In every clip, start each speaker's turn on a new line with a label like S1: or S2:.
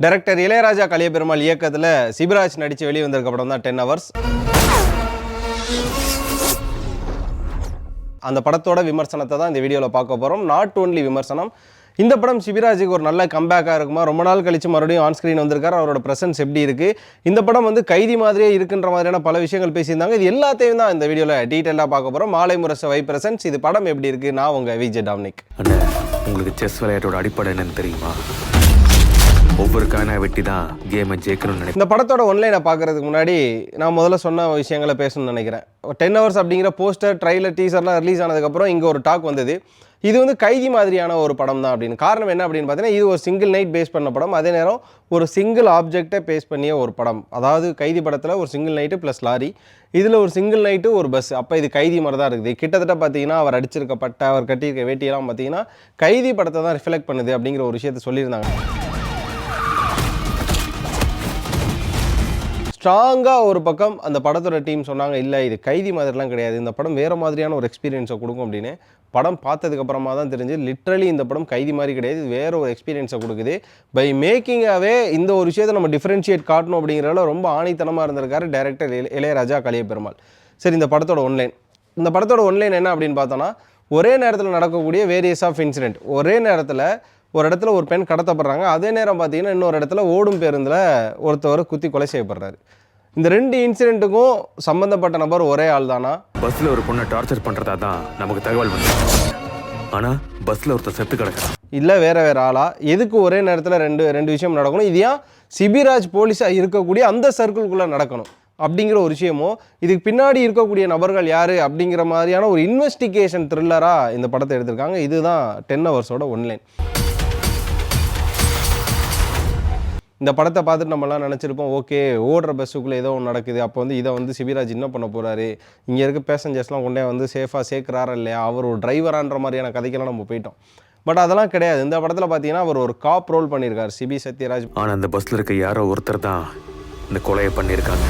S1: Director Ilaiyaraaja Kaliyaperumal இயக்கத்தில் சிபிராஜ் நடித்து வெளிவந்திருக்க படம் தான் 10 ஹவர்ஸ். அந்த படத்தோட விமர்சனத்தை தான் இந்த வீடியோவில் பார்க்க போகிறோம். நாட் ஓன்லி விமர்சனம். இந்த படம் சிபிராஜுக்கு ஒரு நல்ல கம்பேக்காக இருக்குமா, ரொம்ப நாள் கழித்து மறுபடியும் ஆன் ஸ்க்ரீன் வந்திருக்காரு, அவரோட ப்ரெசன்ஸ் எப்படி இருக்குது, இந்த படம் வந்து கைதி மாதிரியே இருக்குன்ற மாதிரியான பல விஷயங்கள் பேசியிருந்தாங்க. இது எல்லாத்தையும் தான் இந்த வீடியோவில் டீட்டெயிலாக பார்க்க போகிறோம். மாலை முரசு வை ப்ரெசன்ஸ். இது படம் எப்படி இருக்குது, நான் உங்கள் விஜய் டாமினிக்.
S2: உங்களுக்கு செஸ் விளையாட்டோட அடிப்படை என்னன்னு தெரியுமா? ஒவ்வொரு காயினா வெட்டி தான் கேமை ஜெயிக்கணும்னு நினைக்கிறேன்.
S1: இந்த படத்தோட ஒன்லைனை பார்க்கறதுக்கு முன்னாடி நான் முதல்ல சொன்ன விஷயங்களை பேசணும்னு நினைக்கிறேன். 10 ஹவர்ஸ் அப்படிங்கிற போஸ்டர், ட்ரைலர், டீசர்லாம் ரிலீஸ் ஆனதுக்கப்புறம் இங்கே ஒரு டாக் வந்தது, இது வந்து கைதி மாதிரியான ஒரு படம் தான் அப்படின்னு. காரணம் என்ன அப்படின்னு பார்த்தீங்கன்னா, இது ஒரு சிங்கிள் நைட் பேஸ் பண்ண படம், அதே நேரம் ஒரு சிங்கிள் ஆப்ஜெக்டை பேஸ் பண்ணிய ஒரு படம். அதாவது கைதி படத்தில் ஒரு சிங்கிள் நைட்டு ப்ளஸ் லாரி, இதில் ஒரு சிங்கிள் நைட்டு ஒரு பஸ். அப்போ இது கைதி மாதிரி தான் இருக்குது. கிட்டத்தட்ட பார்த்தீங்கன்னா அவர் அடிச்சிருக்க பட்டை, அவர் கட்டியிருக்க வேட்டியெல்லாம் பார்த்தீங்கன்னா கைதி படத்தை தான் ரிஃப்ளெக்ட் பண்ணுது அப்படிங்கிற ஒரு விஷயத்தை சொல்லியிருந்தாங்க. ஸ்ட்ராங்காக ஒரு பக்கம் அந்த படத்தோட டீம் சொன்னாங்க, இல்லை இது கைதி மாதிரிலாம் கிடையாது, இந்த படம் வேறு மாதிரியான ஒரு எக்ஸ்பீரியன்ஸை கொடுக்கும் அப்படின்னு. படம் பார்த்ததுக்கப்புறமா தான் தெரிஞ்சு லிட்ரலி இந்த படம் கைதி மாதிரி கிடையாது, இது வேறு ஒரு எக்ஸ்பீரியன்ஸை கொடுக்குது. பை மேக்கிங்காகவே இந்த ஒரு விஷயத்தை நம்ம டிஃப்ரென்ஷியேட் காட்டணும் அப்படிங்கிறத ரொம்ப ஆணித்தனமாக இருந்திருக்காரு டைரக்டர் இளையராஜா கலியபெருமாள். சரி, இந்த படத்தோட ஒன்லைன் என்ன அப்படின்னு பார்த்தோன்னா, ஒரே நேரத்தில் நடக்கக்கூடிய வேரியஸ் ஆஃப் இன்சிடென்ட். ஒரே நேரத்தில் ஒரு இடத்துல ஒரு பெண் கடத்தப்படுறாங்க, அதே நேரம் பார்த்தீங்கன்னா இன்னொரு இடத்துல ஓடும் பேருந்தில் ஒருத்தவர் குத்தி கொலை செய்யப்படுறாரு. இந்த 2 இன்சிடென்ட்டுக்கும் சம்மந்தப்பட்ட நபர் ஒரே ஆள் தானா?
S2: பஸ்ல ஒரு பொண்ணை டார்ச்சர் பண்றதா தான் நமக்கு தகவல் வந்து, ஆனா பஸ்ல ஒருத்தர் செத்து கிடக்கிறான்.
S1: இல்லை வேற ஆளா? எதுக்கு ஒரே நேரத்தில் ரெண்டு விஷயம் நடக்கணும்? இது ஏன் சிபிராஜ் போலீஸாக இருக்கக்கூடிய அந்த சர்க்கிள்குள்ளே நடக்கணும் அப்படிங்கிற ஒரு விஷயமோ, இதுக்கு பின்னாடி இருக்கக்கூடிய நபர்கள் யார் அப்படிங்கிற மாதிரியான ஒரு இன்வெஸ்டிகேஷன் த்ரில்லராக இந்த படத்தை எடுத்திருக்காங்க. இதுதான் 10 ஹவர்ஸோட ஒன்லைன். இந்த படத்தை பார்த்துட்டு நம்மலாம் நினச்சிருப்போம், ஓகே ஓடுற பஸ்ஸுக்குள்ளே ஏதோ ஒன்று நடக்குது, அப்போ வந்து இதை வந்து சிபிராஜ் என்ன பண்ண போகிறாரு, இங்கே இருக்க பேசஞ்சர்ஸ்லாம் கொண்டே வந்து சேஃபாக சேர்க்குறாரா இல்லையா, அவர் ஒரு டிரைவரான்ற மாதிரியான கதைக்கெல்லாம் நம்ம போயிட்டோம். பட் அதெல்லாம் கிடையாது. இந்த படத்தில் பார்த்தீங்கன்னா அவர் ஒரு காப் ரோல் பண்ணியிருக்காரு, சிபி சத்யராஜ்.
S2: ஆனால் அந்த பஸ்ஸில் இருக்க யாரோ ஒருத்தர் தான் இந்த கொலையை பண்ணியிருக்காங்க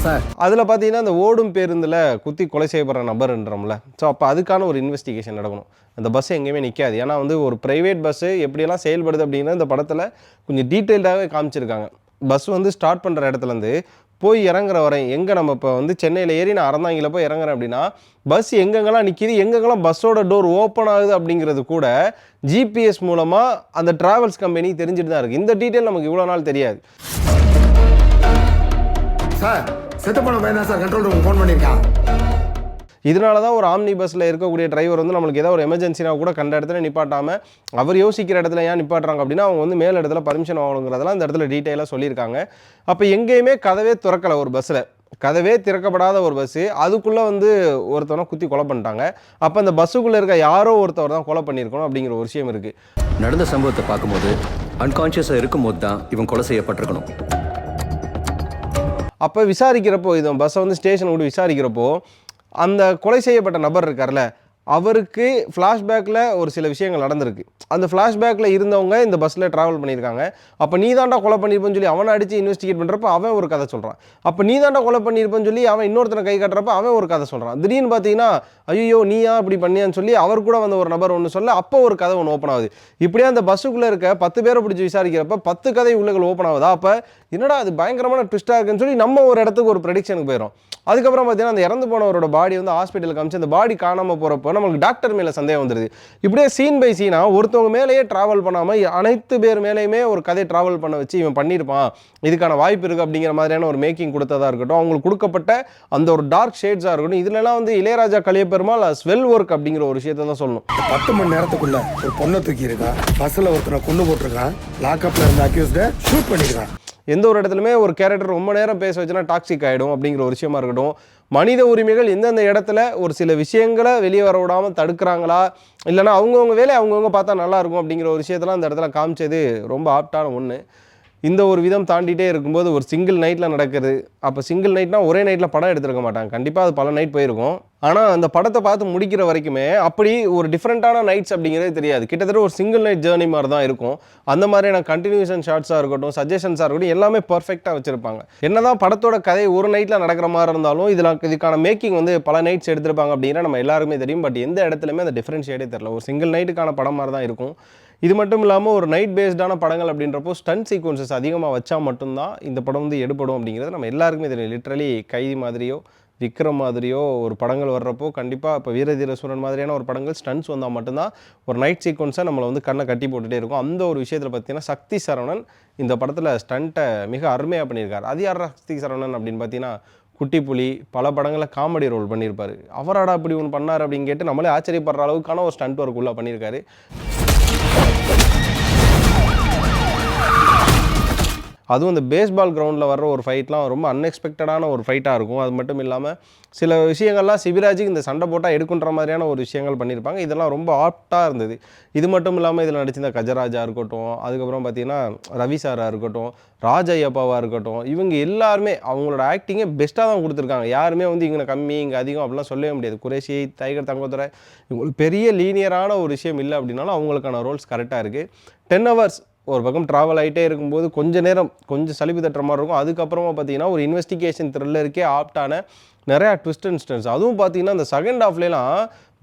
S1: சார். அதில் பார்த்தீங்கன்னா அந்த ஓடும் பேருந்தில் குத்தி கொலை செய்யப்படுற நபர்ன்றோம்ல, ஸோ அப்போ அதுக்கான ஒரு இன்வெஸ்டிகேஷன் நடக்கணும். அந்த பஸ் எங்கேயுமே நிற்காது. ஏன்னா வந்து ஒரு ப்ரைவேட் பஸ்ஸு எப்படியெல்லாம் செயல்படுது அப்படின்னா இந்த படத்தில் கொஞ்சம் டீட்டெயில்டாகவே காமிச்சிருக்காங்க. பஸ் வந்து ஸ்டார்ட் பண்ணுற இடத்துலேருந்து போய் இறங்குற வரை, எங்கே நம்ம இப்போ வந்து சென்னையில் ஏறி நான் அறந்தாங்கில் போய் இறங்குறேன் அப்படின்னா பஸ் எங்கெங்கெல்லாம் நிற்கிது, எங்கெங்கெல்லாம் பஸ்ஸோட டோர் ஓப்பன் ஆகுது அப்படிங்கிறது கூட ஜிபிஎஸ் மூலமாக அந்த ட்ராவல்ஸ் கம்பெனி தெரிஞ்சுட்டு தான் இருக்குது. இந்த டீட்டெயில் நமக்கு இவ்வளோ நாள் தெரியாது.
S3: சார், செத்து போன பையன் தான் சார் கண்ட்ரோல் ரூம் ஃபோன் பண்ணியிருக்கான்.
S1: இதனால தான் ஒரு ஆம்னி பஸ்ஸில் இருக்கக்கூடிய டிரைவர் வந்து நம்மளுக்கு ஏதாவது ஒரு எமர்ஜென்சினா கூட கண்ட இடத்துல நிப்பாட்டாமல் அவர் யோசிக்கிற இடத்துல ஏன் நிப்பாட்டுறாங்க அப்படின்னா அவங்க வந்து மேல் இடத்துல பர்மிஷன் வாங்கணுங்கிறதெல்லாம் இந்த இடத்துல டீட்டெயிலாக சொல்லியிருக்காங்க. அப்போ எங்கேயுமே கதவே திறக்கலை, ஒரு பஸ்ஸில் கதவே திறக்கப்படாத ஒரு பஸ்ஸு, அதுக்குள்ளே வந்து ஒருத்தவனை குத்தி கொலை பண்ணிட்டாங்க. அப்போ அந்த பஸ்ஸுக்குள்ளே இருக்க யாரோ ஒருத்தவர் தான் கொலை பண்ணியிருக்கணும் அப்படிங்கிற ஒரு விஷயம் இருக்குது.
S4: நடந்த சம்பவத்தை பார்க்கும்போது அன்கான்ஷியஸாக இருக்கும்போது தான் இவன் கொலை செய்யப்பட்டிருக்கணும்.
S1: அப்போ விசாரிக்கிறப்போ, இது பஸ்ஸை வந்து ஸ்டேஷனை விட்டு விசாரிக்கிறப்போ அந்த கொலை செய்யப்பட்ட நபர் இருக்கார்ல, அவருக்கு ஃப்ளாஷ்பேக்கில் ஒரு சில விஷயங்கள் நடந்திருக்கு. அந்த ஃப்ளாஷ்பேக்கில் இருந்தவங்க இந்த பஸ்ஸில் ட்ராவல் பண்ணியிருக்காங்க. அப்போ நீ தாண்டா கொலை பண்ணியிருப்பேன்னு சொல்லி அவனை அடித்து இன்வெஸ்டிகேட் பண்ணுறப்ப அவன் ஒரு கதை சொல்கிறான். அப்போ நீ தாண்டா கொலை பண்ணியிருப்பேன்னு சொல்லி அவன் இன்னொருத்தனை கை காட்டுறப்ப அவன் ஒரு கதை சொல்கிறான். திடீர்னு பார்த்தீங்கன்னா ஐயோ நீயா இப்படி பண்ணியான்னு சொல்லி அவர் கூட வந்த ஒரு நபர் ஒன்று சொல்ல, அப்போ ஒரு கதை ஒன்று ஓப்பன் ஆகுது. இப்படியே அந்த பஸ்ஸுக்குள்ளே இருக்க 10 பேரை பிடிச்சி விசாரிக்கிறப்ப 10 கதை உள்ளகள் ஓப்பன் ஆகுதா. அப்போ என்னடா அது பயங்கரமான ட்விஸ்ட்டாக இருக்குன்னு சொல்லி நம்ம ஒரு இடத்துக்கு ஒரு ப்ரெடிக்ஷனுக்கு போயிடும். அதுக்கப்புறம் பார்த்தீங்கன்னா அந்த இறந்து போனவரோட பாடி வந்து ஹாஸ்பிட்டலுக்கு காமிச்சு அந்த பாடி காணாமல் போகிறப்போ நமக்கு டாக்டர் மேலே சந்தேகம் வந்துடுது. இப்படியே சீன் பை சீனாக ஒருத்தவங்க மேலேயே ட்ராவல் பண்ணாமல் அனைத்து பேர் மேலேயுமே ஒரு கதை ட்ராவல் பண்ண வச்சு இவன் பண்ணியிருப்பான், இதுக்கான வாய்ப்பு இருக்குது அப்படிங்கிற மாதிரியான ஒரு மேக்கிங் கொடுத்ததாக இருக்கட்டும், அவங்களுக்கு கொடுக்கப்பட்ட அந்த ஒரு டார்க் ஷேட்ஸாக இருக்கட்டும், இதுலலாம் வந்து இளையராஜா கலியபெருமாள் ஸ்வெல் ஒர்க் அப்படிங்கிற ஒரு விஷயத்தை தான் சொல்லணும்.
S3: 10 மணி நேரத்துக்குள்ள ஒரு பொண்ணை தூக்கி இருக்கான், பஸ்ஸில் ஒருத்தனை கொண்டு போட்டிருக்கான், லாக்அப்பில் இருந்த அக்யூஸ்டை ஷூட் பண்ணியிருக்கான்.
S1: எந்த ஒரு இடத்துலையுமே ஒரு கேரக்டர் ரொம்ப நேரம் பேச வச்சுன்னா டாக்ஸிக் ஆகிடும் அப்படிங்கிற ஒரு விஷயமா இருக்கட்டும். மனித உரிமைகள் எந்தெந்த இடத்துல ஒரு சில விஷயங்களை வெளியே வர விடாமல் தடுக்கிறாங்களா, இல்லைனா அவங்கவுங்க வேலையை அவங்கவுங்க பார்த்தா நல்லாயிருக்கும் அப்படிங்கிற ஒரு விஷயத்தெல்லாம் அந்த இடத்துல காமிச்சது ரொம்ப ஆப்டான ஒன்று. இந்த ஒரு விதம் தாண்டிகிட்டே இருக்கும்போது ஒரு சிங்கிள் நைட்டில் நடக்குது. அப்போ சிங்கிள் நைட்னால் ஒரே நைட்டில் படம் எடுத்துருக்க மாட்டாங்க, கண்டிப்பாக அது பல நைட் போயிருக்கும். ஆனால் அந்த படத்தை பார்த்து முடிக்கிற வரைக்குமே அப்படி ஒரு டிஃப்ரெண்ட்டான நைட்ஸ் அப்படிங்கிறது தெரியாது. கிட்டத்தட்ட ஒரு சிங்கிள் நைட் ஜேர்னி மாதிரி தான் இருக்கும். அந்த மாதிரியான கண்டினியூஷன் ஷார்ட்ஸாக இருக்கட்டும், சஜஷன்ஸாக இருக்கட்டும், எல்லாமே பர்ஃபெக்டாக வச்சுருப்பாங்க. என்னதான் படத்தோட கதை ஒரு நைட்டில் நடக்கிற மாதிரி இருந்தாலும் இதுக்கான மேக்கிங் வந்து பல நைட்ஸ் எடுத்திருப்பாங்க அப்படிங்கிற நம்ம எல்லாருமே தெரியும். பட் எந்த இடத்துலையுமே அந்த டிஃப்ரென்ஷியேட்டே தெரியல. ஒரு சிங்கிள் நைட்டுக்கான படம் மாதிரி தான் இருக்கும். இது மட்டும் இல்லாமல் ஒரு நைட் பேஸ்டான படங்கள் அப்படின்றப்போ ஸ்டன்ட் சீக்வன்சஸ் அதிகமாக வச்சா மட்டும்தான் இந்த படம் வந்து எடுபடும் அப்படிங்கிறது நம்ம எல்லாருக்குமே தெரியும். லிட்ரலி கைதி மாதிரியோ விக்ரம் மாதிரியோ ஒரு படங்கள் வர்றப்போ கண்டிப்பாக இப்போ வீரதீர சூரன் மாதிரியான ஒரு படங்கள் ஸ்டன்ட்ஸ் வந்தால் மட்டும்தான் ஒரு நைட் சீக்வன்ஸை நம்மளை வந்து கண்ணை கட்டி போட்டுகிட்டே இருக்கும். அந்த ஒரு விஷயத்தில் பார்த்தீங்கன்னா சக்தி சரவணன் இந்த படத்தில் ஸ்டண்ட்டை மிக அருமையாக பண்ணியிருக்காரு. அது யார் சக்தி சரவணன் அப்படின்னு பார்த்தீங்கன்னா குட்டி புலி பல படங்களில் காமெடி ரோல் பண்ணியிருப்பார். அவராடா அப்படி ஒன்று பண்ணார் அப்படின்னு கேட்டு நம்மளே ஆச்சரியப்படுற அளவுக்கான ஒரு ஸ்டண்ட் ஒர்க் உள்ள பண்ணியிருக்காரு. அதுவும் இந்த பேஸ்பால் கிரவுண்டில் வர்ற ஒரு ஃபைட்லாம் ரொம்ப அன்எக்ஸ்பெக்டடான ஒரு ஃபைட்டாக இருக்கும். அது மட்டும் இல்லாமல் சில விஷயங்கள்லாம் சிபிராஜுக்கு இந்த சண்டை போட்டால் எடுக்குன்ற மாதிரியான ஒரு விஷயங்கள் பண்ணியிருப்பாங்க. இதெல்லாம் ரொம்ப ஆப்டாக இருந்தது. இது மட்டும் இல்லாமல் இதில் நடிச்சிருந்த கஜராஜா இருக்கட்டும், அதுக்கப்புறம் பார்த்தீங்கன்னா ரவி சாராக இருக்கட்டும், ராஜ் ஐயப்பாவாக இருக்கட்டும், இவங்க எல்லாருமே அவங்களோட ஆக்டிங்கை பெஸ்ட்டாக தான் கொடுத்துருக்காங்க. யாருமே வந்து இங்கே கம்மி இங்கே அதிகம் அப்படிலாம் சொல்லவே முடியாது. குரேஷி, டைகர் தங்கத்துறை இவங்களுக்கு பெரிய லீனியரான ஒரு விஷயம் இல்லை அப்படின்னாலும் அவங்களுக்கான ரோல்ஸ் கரெக்டாக இருக்குது. 10 hours ஒரு பக்கம் ட்ராவல் ஆகிட்டே இருக்கும்போது கொஞ்சம் சலிப்பு தட்டுற மாதிரி இருக்கும். அதுக்கப்புறமா பார்த்தீங்கன்னா ஒரு இன்வெஸ்டிகேஷன் த்ரில்லருக்கே ஆப்டான நிறையா ட்விஸ்ட் அண்ட் டர்ன்ஸ். அதுவும் பார்த்தீங்கன்னா இந்த செகண்ட் ஹாஃப்லாம்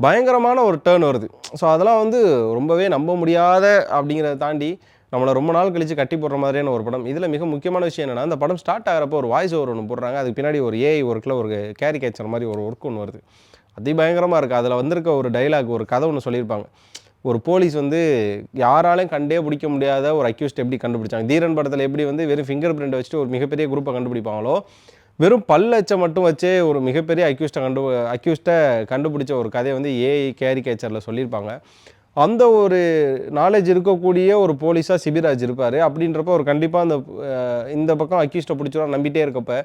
S1: பயங்கரமான ஒரு டேர்ன் வருது. ஸோ அதெல்லாம் வந்து ரொம்பவே நம்ப முடியாத அப்படிங்கிறத தாண்டி நம்மளை ரொம்ப நாள் கழித்து கட்டி போடுற மாதிரியான ஒரு படம். இதில் மிக முக்கியமான விஷயம் என்னென்னா இந்த படம் ஸ்டார்ட் ஆகிறப்போ ஒரு வாய்ஸ் ஓவர் ஒன்று போடுறாங்க. அதுக்கு பின்னாடி ஒரு ஏஐ ஒர்க்கில் ஒரு கேரிகேச்சர் மாதிரி ஒரு ஒர்க் ஒன்று வருது. அதி பயங்கரமாக இருக்குது. அதில் வந்திருக்க ஒரு டைலாக் ஒரு கதை ஒன்று சொல்லியிருப்பாங்க. ஒரு போலீஸ் வந்து யாராலையும் கண்டே பிடிக்க முடியாத ஒரு அக்யூஸ்ட் எப்படி கண்டுபிடிச்சாங்க. தீரன் படத்தில் எப்படி வந்து வெறும் ஃபிங்கர் பிரிண்ட் வச்சுட்டு ஒரு மிகப்பெரிய குரூப்பை கண்டுபிடிப்பாங்களோ, வெறும் பல்லச்சை மட்டும் வச்சே ஒரு மிகப்பெரிய அக்யூஸ்ட்டை கண்டுபிடிச்ச ஒரு கதையை வந்து ஏஐ கேரிகேச்சரில் சொல்லியிருப்பாங்க. அந்த ஒரு நாலேஜ் இருக்கக்கூடிய ஒரு போலீஸாக சிபிராஜ் இருப்பார். அப்படின்றப்ப ஒரு கண்டிப்பாக இந்த பக்கம் அக்யூஸ்ட்டை பிடிச்சிடும் நம்பிட்டே இருக்கப்போ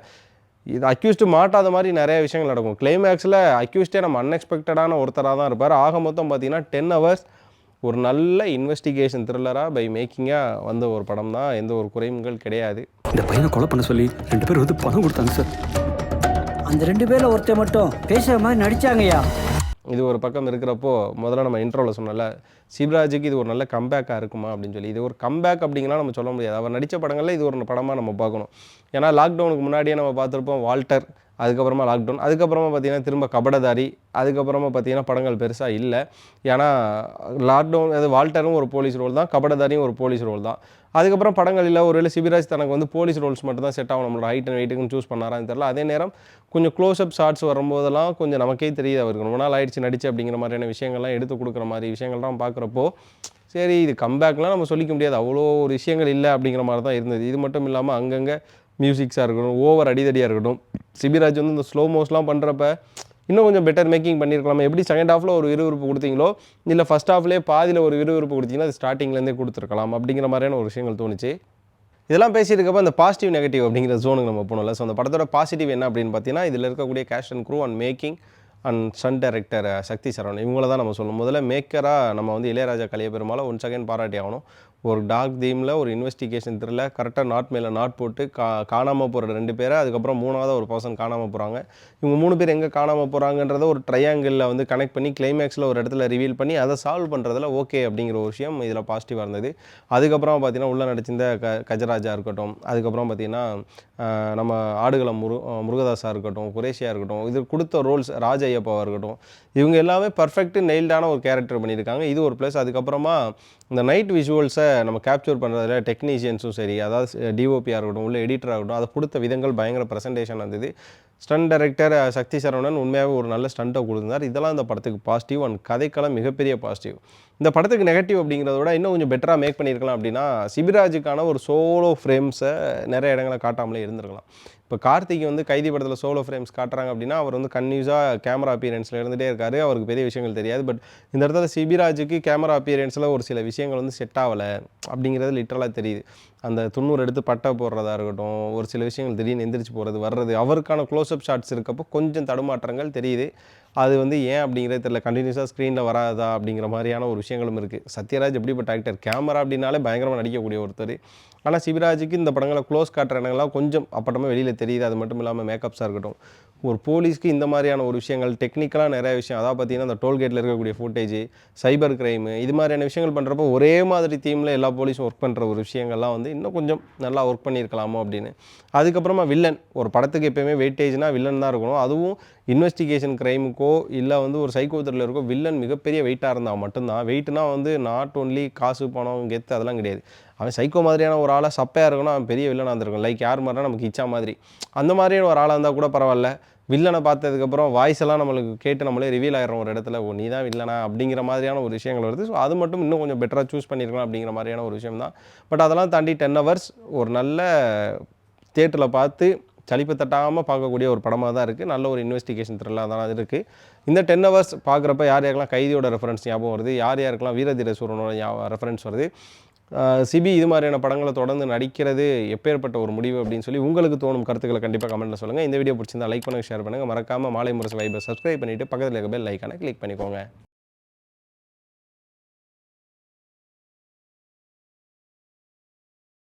S1: இது அக்யூஸ்டு மாட்டாத மாதிரி நிறைய விஷயங்கள் நடக்கும். கிளைமேக்ஸில் அக்யூஸ்டே நம்ம அன்எக்ஸ்பெக்டடான ஒருத்தராக தான் இருப்பார். ஆக மொத்தம் பார்த்தீங்கன்னா 10 hours ஒரு நல்ல இன்வெஸ்டிகேஷன் த்ரில்லராக பை மேக்கிங்காக வந்த ஒரு படம் தான். எந்த ஒரு குறைகள் கிடையாது.
S4: இந்த பையனை கொலை பண்ண சொல்லி 2 பேர் வந்து பணம் கொடுத்தாங்க சார்.
S5: அந்த 2 பேரில் ஒருத்தர் மட்டும் பேசுகிற மாதிரி நடித்தாங்கய்யா.
S1: இது ஒரு பக்கம் இருக்கிறப்போ முதல்ல நம்ம இன்ட்ரோவில் சொன்னல சிவராஜுக்கு இது ஒரு நல்ல கம்பேக்காக இருக்குமா அப்படின்னு சொல்லி. இது ஒரு கம்பேக் அப்படிங்கலாம் நம்ம சொல்ல முடியாது. அவர் நடித்த படங்களில் இது ஒரு படமாக நம்ம பார்க்கணும். ஏன்னா லாக்டவுனுக்கு முன்னாடியே நம்ம பார்த்துருப்போம் வால்டர், அதுக்கப்புறமா லாக்டவுன், அதுக்கப்புறமா பார்த்திங்கன்னா திரும்ப கபடதாரி, அதுக்கப்புறமா பார்த்திங்கன்னா படங்கள் பெருசாக இல்லை. ஏன்னா லாக்டவுன் அது வால்டரும் ஒரு போலீஸ் ரோல் தான், கபடதாரியும் ஒரு போலீஸ் ரோல் தான். அதுக்கப்புறம் படங்கள் இல்லை. ஒருவேளை சிபிராஜ் தனக்கு வந்து போலீஸ் ரோல்ஸ் மட்டும் தான் செட் ஆகும், நம்மளோட ஹைட் அண்ட் வெயிட்டுக்குன்னு சூஸ் பண்ணாரான்னு தெரியல. அதே நேரம் கொஞ்சம் க்ளோஸ்அப் ஷார்ட்ஸ் வரும்போதெல்லாம் கொஞ்சம் நமக்கே தெரியுது அவருக்கு ரொம்ப நாள் ஆயிடுச்சு நடிச்சு அப்படிங்கிற மாதிரியான விஷயங்கள்லாம் எடுத்து கொடுக்குற மாதிரி விஷயங்கள்லாம் பார்க்குறப்போ சரி இது கம்பேக்லாம் நம்ம சொல்லிக்க முடியாது. அவ்வளோ ஒரு விஷயங்கள் இல்லை அப்படிங்கிற மாதிரி தான் இருந்தது. இது மட்டும் இல்லாமல் அங்கங்கே மியூசிக்ஸாக இருக்கட்டும், ஓவர் அடிதடியாக இருக்கட்டும், சிபிராஜ் வந்து இந்த ஸ்லோ மோஸ்லாம் பண்ணுறப்ப இன்னும் கொஞ்சம் பெட்டர் மேக்கிங் பண்ணியிருக்கலாமா. எப்படி செகண்ட் ஹாஃபில் ஒரு விறுவிறுப்பு கொடுத்தீங்களோ இல்லை ஃபஸ்ட் ஹாஃப்லேயே பாதியில் ஒரு விறுவிறுப்பு கொடுத்தீங்கன்னா அது ஸ்டார்டிங்லேருந்தே கொடுத்துருக்கலாம் அப்படிங்கிற மாதிரியான ஒரு விஷயங்கள் தோணுச்சு. இதெல்லாம் பேசியிருக்கப்போ அந்த பாசிட்டிவ் நெகட்டிவ் அப்படிங்கிற ஜோனுக்கு நம்ம போகணும்ல. ஸோ அந்த படத்தோட பாசிட்டிவ் என்ன அப்படின்னு பார்த்தீங்கன்னா இதில் இருக்கக்கூடிய cast and crew and making and stunt director Sakthi Saravanan இவங்கள தான் நம்ம சொல்லணும். முதல்ல மேக்கராக நம்ம வந்து இளையராஜா கலியபெருமாளை ஒன் செகண்ட் பாராட்டி ஆகணும். ஒரு டார்க் தீமில் ஒரு இன்வெஸ்டிகேஷன் த்ரில்ல கரெக்டாக நாட் மேலே நாட் போட்டு காணாமல் போகிற 2 பேரை, அதுக்கப்புறம் 3வது ஒரு பர்சன் காணாமல் போகிறாங்க. இவங்க 3 பேர் எங்கே காணாமல் போகிறாங்கன்றத ஒரு ட்ரையாங்கிளில் வந்து கனெக்ட் பண்ணி கிளைமேக்ஸில் ஒரு இடத்துல ரிவீல் பண்ணி அதை சால்வ் பண்ணுறதுல ஓகே அப்படிங்கிற ஒரு விஷயம் இதில் பாசிட்டிவாக இருந்தது. அதுக்கப்புறம் பார்த்திங்கன்னா உள்ளே நடிச்சிருந்த கஜராஜா இருக்கட்டும், அதுக்கப்புறம் பார்த்திங்கன்னா நம்ம ஆடுகளம் முருகதாஸாக இருக்கட்டும், குரேஷியாக இருக்கட்டும், இது கொடுத்த ரோல்ஸ் ராஜ் ஐயப்பாவாக இருக்கட்டும், இவங்க எல்லாமே பர்ஃபெக்ட் நெயில்டான ஒரு கேரக்டர் பண்ணியிருக்காங்க. இது ஒரு ப்ளஸ். அதுக்கப்புறமா இந்த நைட் விஷுவல்ஸை நம்ம கேப்சர் பண்ணுறதுல டெக்னீஷியன்ஸும் சரி, அதாவது டிஓபியாக இருக்கட்டும் உள்ள எடிட்டராக இருக்கட்டும், அதை கொடுத்த விதங்கள் பயங்கர ப்ரெசன்டேஷன் இருந்தது. ஸ்டண்ட் டைரக்டர் சக்தி சரவணன் உண்மையாகவே ஒரு நல்ல ஸ்டண்ட்டை கொடுத்தார். இதெல்லாம் இந்த படத்துக்கு பாசிட்டிவ் அண்ட் கதைக்களம் மிகப்பெரிய பாசிட்டிவ். இந்த படத்துக்கு நெகட்டிவ் அப்படிங்கிறத விட இன்னும் கொஞ்சம் பெட்டராக மேக் பண்ணியிருக்கலாம். அப்படின்னா சிபிராஜுக்கான ஒரு சோலோ ஃப்ரேம்ஸை நிறைய இடங்களை காட்டாமலே இருந்திருக்கலாம். இப்போ கார்த்திக் வந்து கைதி படத்தில் சோலோ ஃப்ரேம்ஸ் காட்டுறாங்க அப்படின்னா அவர் வந்து கன்யூஸாக கேமரா அப்பியரன்ஸில் இருந்துகிட்டே இருக்காரு, அவருக்கு பெரிய விஷயங்கள் தெரியாது. பட் இந்த இடத்துல சிபிராஜுக்கு கேமரா அப்பியரன்ஸில் ஒரு சில விஷயங்கள் வந்து செட் ஆகலை அப்படிங்கிறது லிட்டரலாக தெரியுது. அந்த 90 எடுத்து பட்டை போடுறதா இருக்கட்டும், ஒரு சில விஷயங்கள் திடீர்னு எந்திரிச்சு போகிறது வர்றது, அவருக்கான க்ளோஸ்அப் ஷாட்ஸ் இருக்கப்போ கொஞ்சம் தடுமாற்றங்கள் தெரியுது. அது வந்து ஏன் அப்படிங்கிறது தெரியல. கண்டினியூஸாக ஸ்க்ரீனில் வராதா அப்படிங்கிற மாதிரியான ஒரு விஷயங்களும் இருக்குது. சத்யராஜ் எப்படிப்பட்ட ஆக்டர், கேமரா அப்படின்னாலே பயங்கரமாக நடிக்கக்கூடிய ஒருத்தர். ஆனால் சிவராஜுக்கு இந்த படங்களை க்ளோஸ் காட்டுற இடங்கள்லாம் கொஞ்சம் அப்பட்டமாக வெளியில் தெரியுது. அது மட்டும் இல்லாமல் மேக்கப்ஸாக இருக்கட்டும், ஒரு போலீஸ்க்கு இந்த மாதிரியான ஒரு விஷயங்கள் டெக்னிக்கலாக நிறைய விஷயம், அதாவது பார்த்தீங்கன்னா அந்த டோல்கேட்டில் இருக்கக்கூடிய ஃபுட்டேஜ், சைபர் கிரைமு, இது மாதிரியான விஷயங்கள் பண்ணுறப்போ ஒரே மாதிரி டீமில் எல்லா போலீஸும் ஒர்க் பண்ணுற ஒரு விஷயங்கள்லாம் வந்து இன்னும் கொஞ்சம் நல்லா ஒர்க் பண்ணியிருக்கலாமோ அப்படின்னு. அதுக்கப்புறமா வில்லன், ஒரு படத்துக்கு எப்போயுமே வெயிட்டேஜ்னா வில்லன் தான் இருக்கணும். அதுவும் இன்வெஸ்டிகேஷன் கிரைமுக்கோ இல்லை வந்து ஒரு சைக்கோ த்ரில்லருக்கோ வில்லன் மிகப்பெரிய வெயிட்டாக இருந்தால் மட்டும்தான். வெயிட்னா வந்து நாட் ஒன்லி காசு பணம் கெத்து அதெல்லாம் கிடையாது. அவன் சைக்கோ மாதிரியான ஒரு ஆளாக சப்பையாக இருக்கணும், அவன் பெரிய வில்லனாக இருந்திருக்கும். லைக் யார் மாதிரினா நமக்கு இச்சா மாதிரி அந்த மாதிரியான ஒரு ஆளாக இருந்தால் கூட பரவாயில்ல. வில்லனை பார்த்ததுக்கப்புறம் வாய்ஸ் எல்லாம் நம்மளுக்கு கேட்டு நம்மளே ரிவீல் ஆகிடும் ஒரு இடத்துல, ஓ நீ தான் வில்லனா அப்படிங்கிற மாதிரியான ஒரு விஷயங்கள் வருது. ஸோ அது மட்டும் இன்னும் கொஞ்சம் பெட்டராக சூஸ் பண்ணியிருக்கலாம் அப்படிங்கிற மாதிரியான ஒரு விஷயம் தான். பட் அதெல்லாம் தாண்டி 10 ஹவர்ஸ் ஒரு நல்ல தியேட்டரில் பார்த்து சலிப்பு தட்டாமல் பார்க்கக்கூடிய ஒரு படமாக தான் இருக்குது. நல்ல ஒரு இன்வெஸ்டிகேஷன் த்ரில்லாக தான் இருக்குது. இந்த 10 ஹவர்ஸ் பார்க்குறப்ப யார் யாருக்கெல்லாம் கைதியோட ரெஃபரன்ஸ் ஞாபகம் வருது, யார் யாருக்கெல்லாம் வீரதீர சூரனோட ரெஃபரன்ஸ் வருது, சிபி இது மாதிரியான படங்களை தொடர்ந்து நடிக்கிறது எப்பேற்பட்ட ஒரு முடிவு அப்படின்னு சொல்லி உங்களுக்கு தோணும் கருத்துக்களை கண்டிப்பாக கமெண்ட்டில் சொல்லுங்கள். இந்த வீடியோ பிடிச்சிருந்தா லைக் பண்ணுங்கள், ஷேர் பண்ணுங்கள். மறக்காமல் மாலை முரசு வைபை சப்ஸ்கிரைப் பண்ணிவிட்டு பக்கத்தில் இருக்க பெல் ஐக்கானை கிளிக் பண்ணிக்கோங்க.